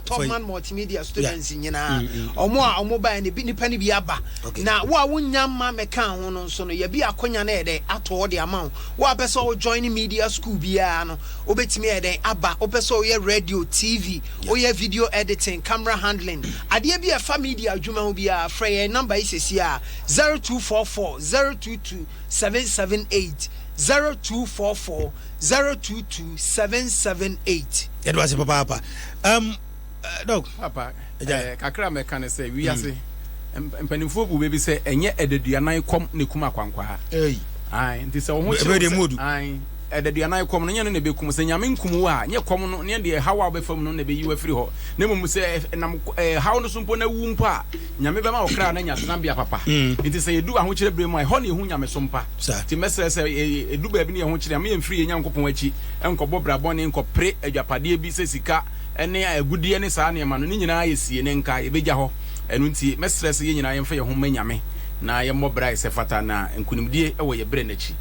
top man multimedia students nyina omo ba ne bi nipa ne bi aba na wo a wonya ma meka ho no so no ye bi akonya na ede ato de ama wo a pese o join media school bia no obetimi ede aba o pese o ye radio tv o ye video editing camera handling ade bi e fa media adwuma ho bia frɛ number isesi a 0244 022 778 0244 022 778. It was papa. Dog. Papa. Kakra meka ne say we ase. Mpanimfo bu bebi say enye ededuanan kom ne kuma kwankwa ha. Ai, nti say wo ho chire. Ai, ededuanan kom no nye no ne bekum say nyame nkum wo a nye kom no ne de hawa obefam no ne be yiwa firi ho. Ne mum say nam hawo no sumpo na wu mpo a nyame be ma wo kra na nya tena bia papa. Nti say edu a ho chire bre mu a ho ne hu nyame sompa. Nti mesre say edu ba bi ne ho chire me mfiri nyankopon achi enkobo brabon ne nkopre adwapade bi se sika ene agudie ne saa ne ma no nyina yesie ne nka ebegya ho enu nti mesre say nyina yemfa ye ho manyame na ye mobra se fata na nkunimdie ewo ye bre nachi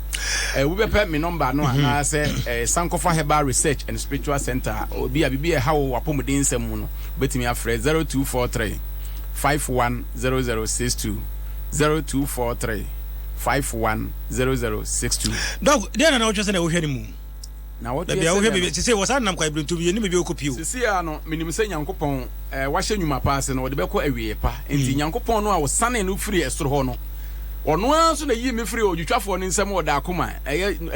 we bepe me number no na say Sankofa Herbal Research and Spiritual Center obi abibie ha wo apomodin nsem mu no betimi afre 0243 510062 0243 510062 dog dey na wo twese na wo hwani mu na what you say say was nam kwa ibrentu bi ni be okopio sisi a no minim se nyankopon wahye nwuma pa se no de beko awie pa enti nyankopon no a wo sane no firi esoro ho no ono anso na yi me firi odwutwafo no nsem wo da akoma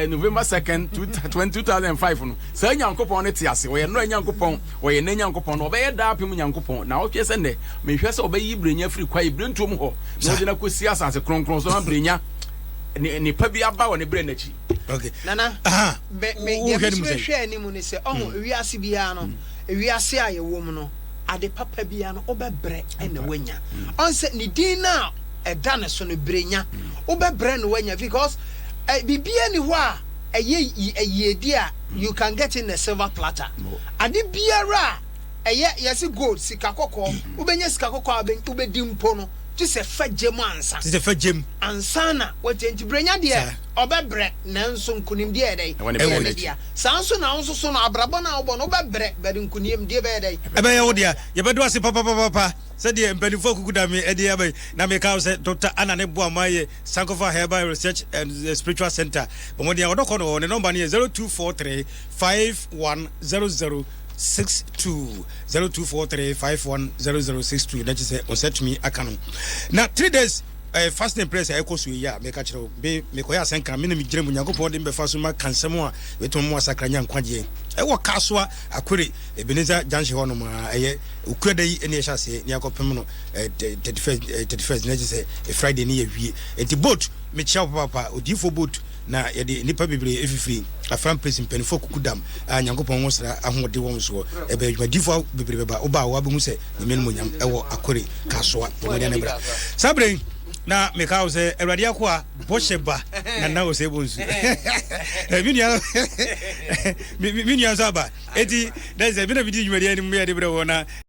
November 2nd 2005 no sa nyankopon ne te ase wo ye no nyankopon wo ye na nyankopon no obeye da apem nyankopon na wo twese nde me hwese obeyi brenya firi kwa ibrentu mu ho no de na kosi asase kronkron so brenya ni pa bi aba wo ne bre nachi okay nana me hwe ni mu ne se wiase bia no wiase a ye wo mu no ade papa bia no obebre ene wanya on se ni din na eda ne so no brenya obebre no wanya because bibia ni ho a eyedi a you can get in a silver platter ade biara yes gold sika kokko ubenya sika kokko ubedi mpo no just a fajem ansa just a fajem ansana wati brenya de obebre nanso nkunim de dey dia sanso na onso so no abrabo na obo no obebre bede nkunim de be dey ebe ye wo dia ye bedo ase papa said the mpanifo kukuda me ede ya na me ka say Dr. Anane Boamaye Sankofa Herbal Research and Spiritual Center bomodi ya odoko no ne number ne 0243 510062 0243510062 that is on set me akano now 3 days fast and press ekosu ya me ka kire me ko ya senka me na me gire mu Nyankopon de be faso ma kansem a weto mu asakranya nkwaje wo kaswa akwere Ebenezer Janshi hono ma eye ukweda yi ene ehase ni akopem no 31st na say Friday ni yawie enti boat me chia papa odifo boat na yede nipa bebre efifiri afran president penifo kukudam Nyankopon wo sra ahode won so ebe adwumadifo bebre beba oba wa behu se nyame no nyam ewo akwere kaswa woni na bra sabre na meka ose Ewrade akwa bosheba na ose bonsu minia zaba eti that's a bit of video you made in me de bra wona